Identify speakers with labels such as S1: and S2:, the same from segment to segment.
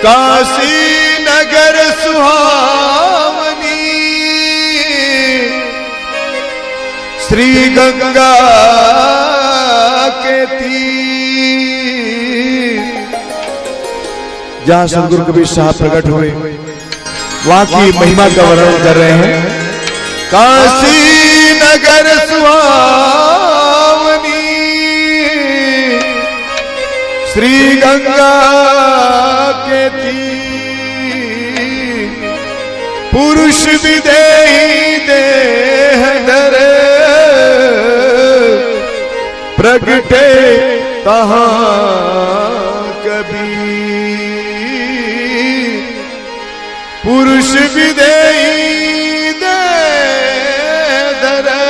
S1: काशी नगर सुहावनी श्री गंगा के तीर, जहां सदगुरु कबीर साहब प्रकट हुए वहां की महिमा का वर्णन कर रहे हैं। काशी नगर सुहावनी श्री गंगा के तीर, पुरुष विदेही देह धरे प्रगटे कहाँ कबीर, पुरुष विदेही देह धरे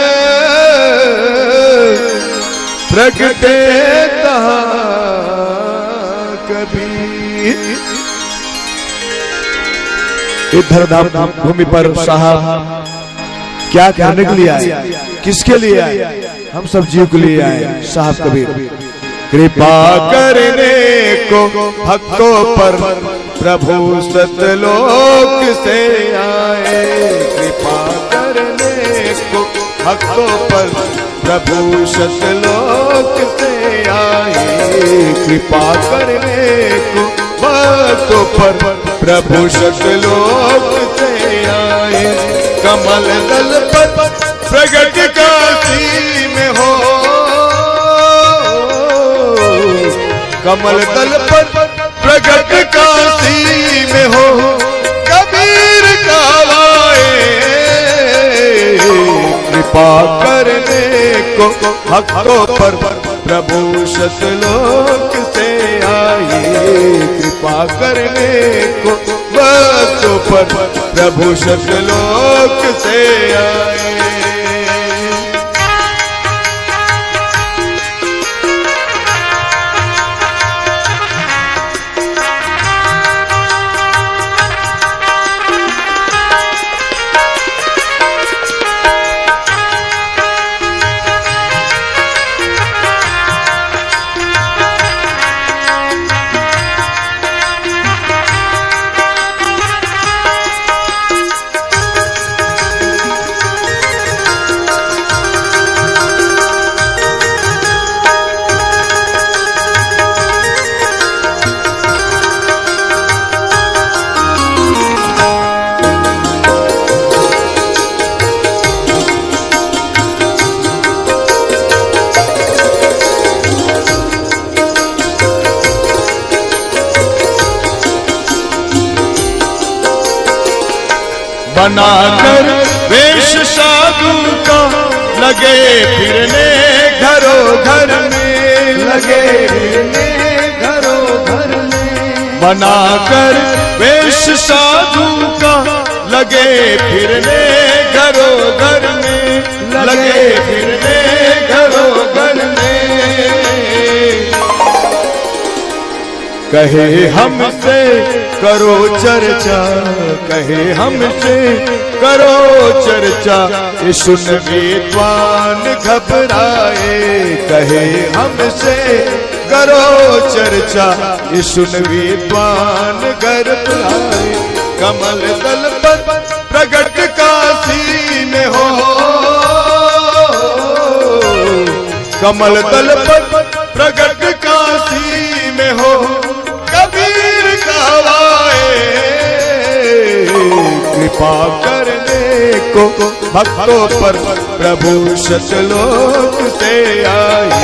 S1: प्रगटे कहाँ कबीर। इधर धाम भूमि पर साहब क्या करने के लिए आए, किसके लिए आए? हम सब जीव के लिए आए। साहब कबीर कृपा करने को भक्तों पर प्रभु सतलोक से आए, कृपा करने को भक्तों पर प्रभु सतलोक से आए, कृपा करने को भक्तों पर प्रभु सतलोक से आए। कमल दल पर प्रगट काशी में हो, कमल दल पर प्रगट काशी में हो, कबीर कहलाए, कृपा करने को भक्तों पर प्रभु सतलोक से आए, कृपा करने को भक्तों पर प्रभु सतलोक से आए। बनाकर वेश साधु का लगे फिरने घरों घर में, लगे फिरने घरों घर में, बनाकर वेश साधु का लगे फिरने घरों घर में, लगे फिरने घरों घर में। कहे हमसे करो चर्चा, कहे हमसे करो चर्चा, ये सुन विद्वान घबराए, कहे हमसे करो चर्चा, ये सुन विद्वान घबराए। कमल दल पर प्रगट काशी में हो, कमल दल पर प्रगट काशी में हो, कबीर कहलाए, कृपा करने को भक्तों पर प्रभु सतलोक से आए,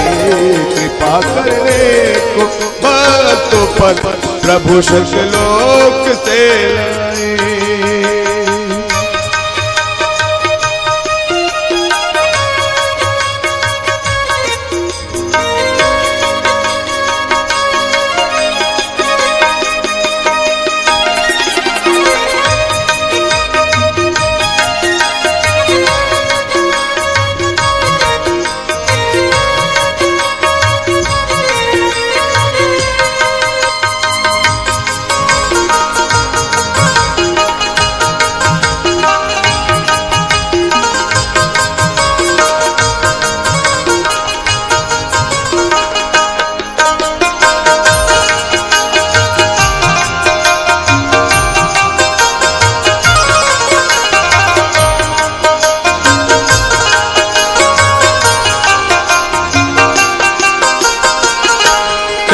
S1: कृपा करने को भक्तों पर प्रभु सतलोक से आए।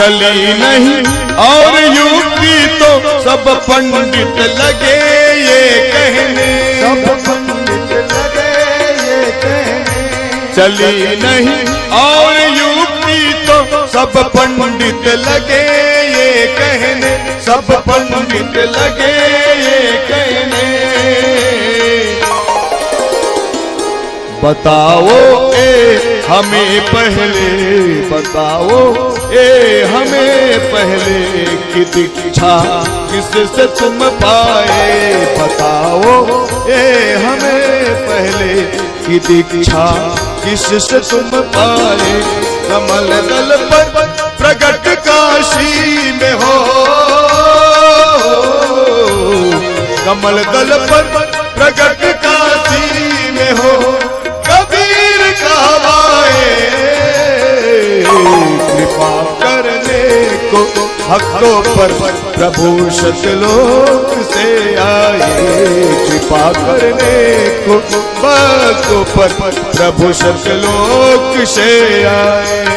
S1: चली नहीं और युक्ति तो सब पंडित लगे ये कहने,
S2: सब पंडित लगे ये कहने।
S1: चली नहीं और युक्ति तो सब पंडित लगे ये कहने, सब पंडित लगे ये कहने। बताओ ए हमें पहले, बताओ ए हमें पहले कि दीक्षा किससे तुम पाए, बताओ ए हमें पहले कि दीक्षा किससे तुम पाए। कमल दल पर प्रगट काशी में हो, कमल दल पर प्रगट काशी में हो, कबीर कहवाए कृपा करने को भक्तों पर प्रभु सतलोक से आए, कृपा करने को भक्तों पर प्रभु सतलोक से आए।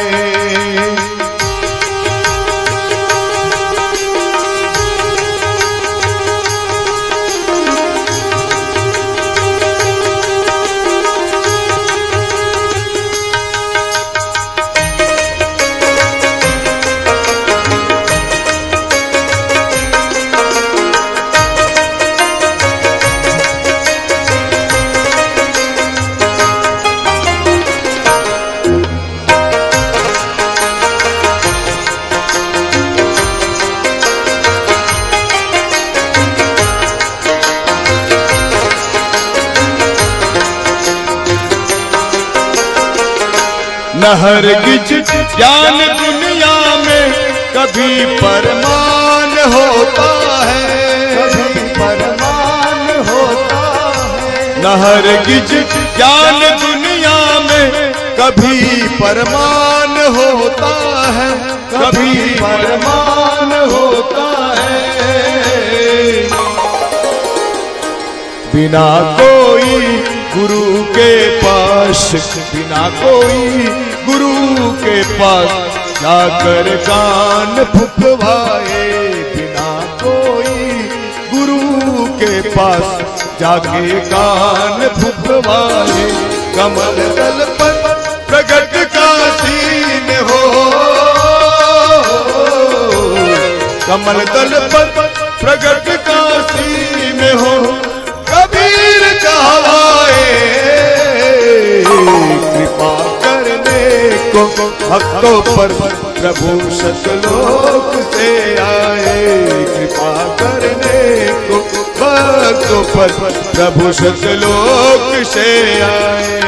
S1: न हरगिज ज्ञान दुनिया में कभी परमान होता है,
S2: कभी परमान होता है।
S1: न हरगिज ज्ञान दुनिया में कभी परमान होता है, कभी परमान होता है। बिना कोई गुरु के पास, बिना कोई गुरु के पास जाकर कान फुकवाए, बिना कोई गुरु के पास जाके कान फुकवाए। कमल दल पर प्रगट काशी में हो, कमल दल पर प्रगट काशी में हो, कबीर कहवाए कृपा करने को भक्तों पर प्रभु सतलोक से आए, कृपा करने को भक्तों पर प्रभु सतलोक से आए।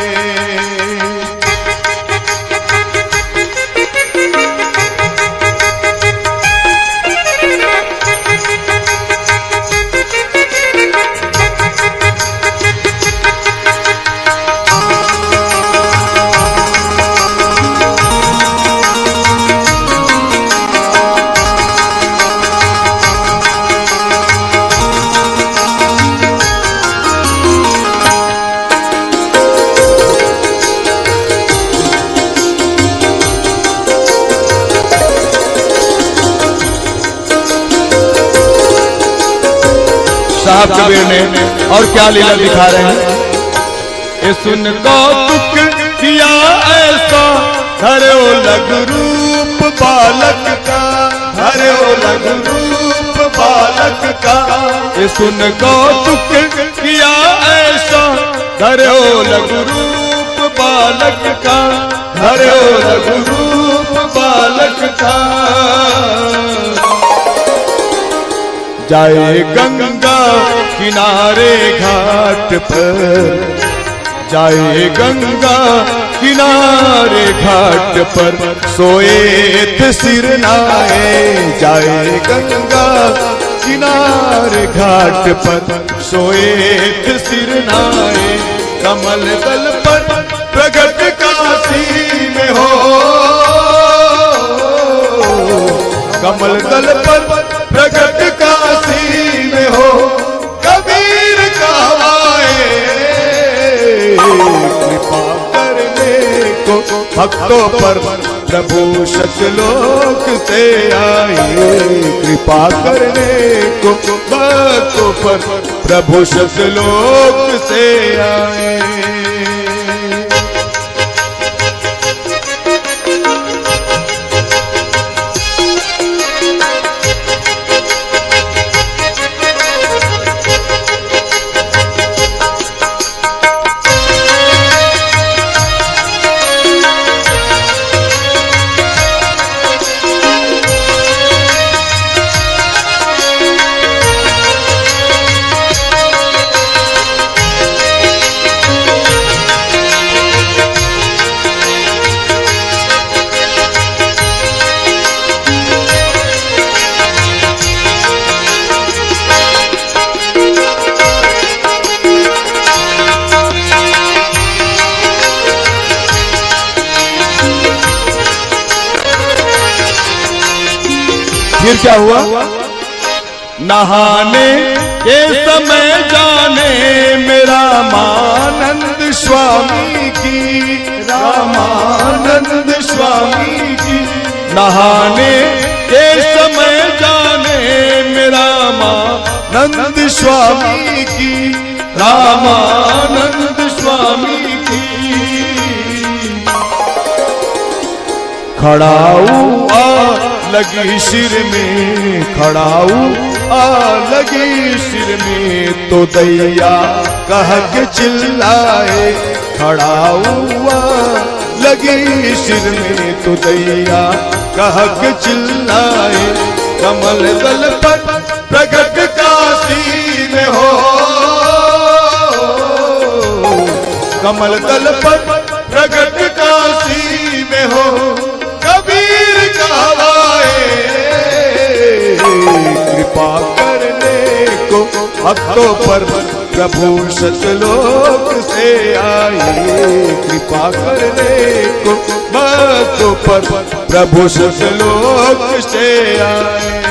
S1: साहब कबीर ने और क्या लीला दिखा रहे हैं। ये सुन कौतुक किया ऐसा धरो लग रूप बालक का, धरो लग रूप बालक का। ये सुन कौतुक किया ऐसा धरो लग रूप बालक का, धरो लग रूप बालक का। जाए गंगा किनारे घाट पर, जाए गंगा किनारे घाट पर सोए थे सिर नाए, जाए गंगा किनारे घाट पर सोए थे सिर नाए। कमल दल पर प्रगट काशी में हो, कमल दल पर प्रगट काशी में हो, कबीर कहवाए कृपा करने को भक्तों पर प्रभु सतलोक से आए, कृपा करने को भक्तों पर प्रभु सतलोक से आए। फिर क्या हुआ? नहाने के समय जाने मेरा रामानंद स्वामी की, रामानंद स्वामी की। नहाने के समय जाने मेरा रामानंद स्वामी की, रामानंद स्वामी की। खड़ाऊ लगी सिर में, खड़ाऊ लगी सिर में, तो दैया कह के चिल्लाए। खड़ाऊ लगी सिर में, तो दैया कह के चिल्लाए। कमल दल पर प्रगट काशी में हो, कमल दल पर प्रगट काशी में हो, कबीर कहवाए। कृपा करने को भक्तों पर प्रभु सतलोक से आए, कृपा करने को भक्तों पर प्रभु सतलोक से आए।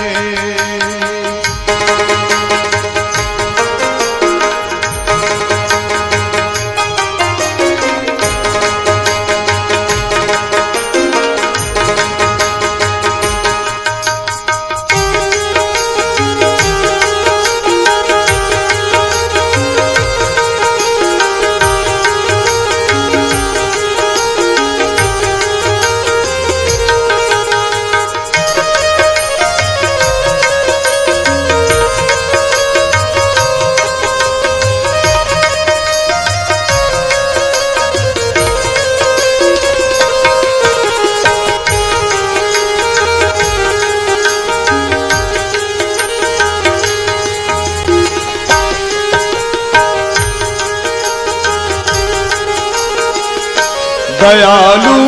S1: दयालु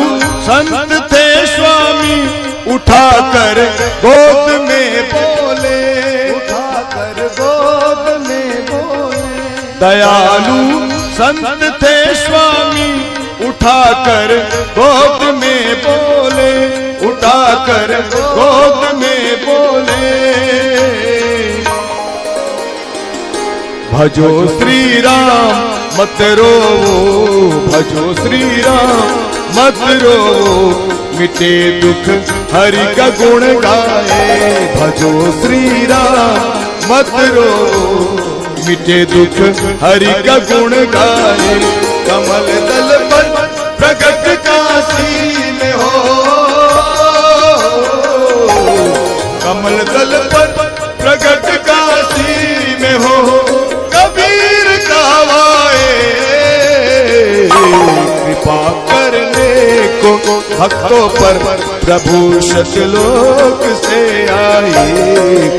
S1: संत थे स्वामी, उठाकर गोद में बोले,
S2: उठाकर गोद में बोले।
S1: दयालु संत थे स्वामी, उठाकर गोद में बोले, उठाकर गोद में बोले। भजो श्री राम मत रो, भजो श्री राम मत रो, मिटे दुख हरि का गुण गाए। भजो श्री राम मत रो, मिटे दुख हरि का गुण गाए। कमल दल पर प्रगट काशी में हो, कमल दल पर प्रगट काशी में हो, कबीर कहवाए। कृपा करने को भक्तों पर प्रभु सतलोक से आए,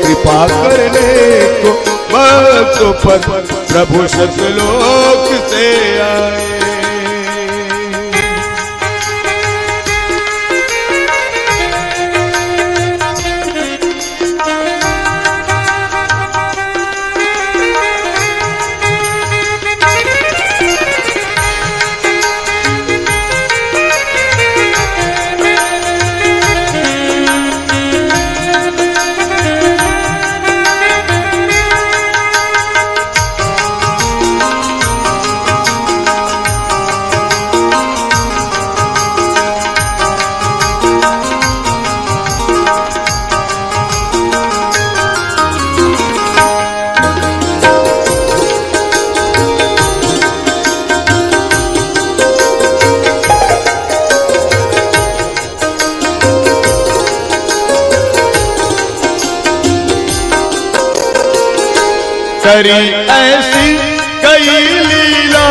S1: कृपा करने को भक्तों पर प्रभु सतलोक से आए। करी ऐसी कई लीला,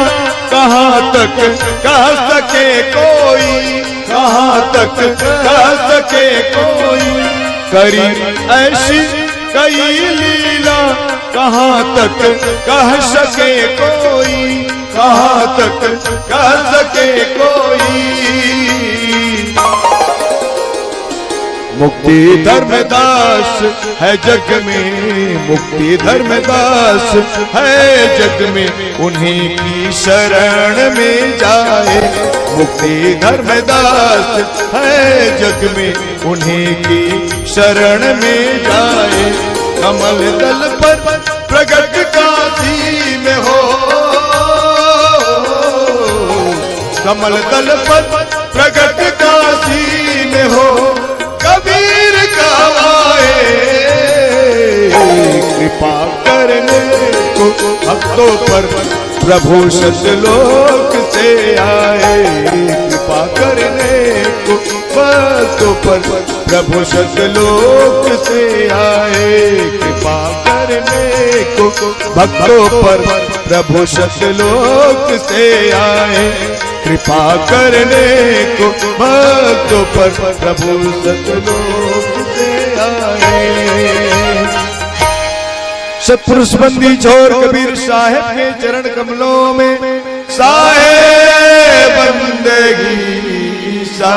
S1: कहाँ तक कह सके कोई, कहाँ तक कह सके कोई। करी ऐसी कई लीला, कहाँ तक कह सके कोई, कहाँ तक कह सके कोई। मुक्ति धर्मदास है जग में, मुक्ति धर्मदास है जग में, उन्हीं की शरण में जाए। मुक्ति धर्मदास है जग में, उन्हीं की शरण में जाए। कमल दल पर प्रगट काशी में हो, कमल दल पर प्रगट काशी में हो, कबीर का आए। कृपा करने को भक्तों पर प्रभु सतलोक से आए। कृपा करने को भक्तों पर प्रभु सतलोक से आए। कृपा करने को भक्तों पर प्रभु सतलोक से आए। कृपा करने को भक्तों पर प्रभु सतलोक से आए। सत्पुरुष बंदी छोर कबीर साहेब के चरण कमलों में साहेब बंदगी सा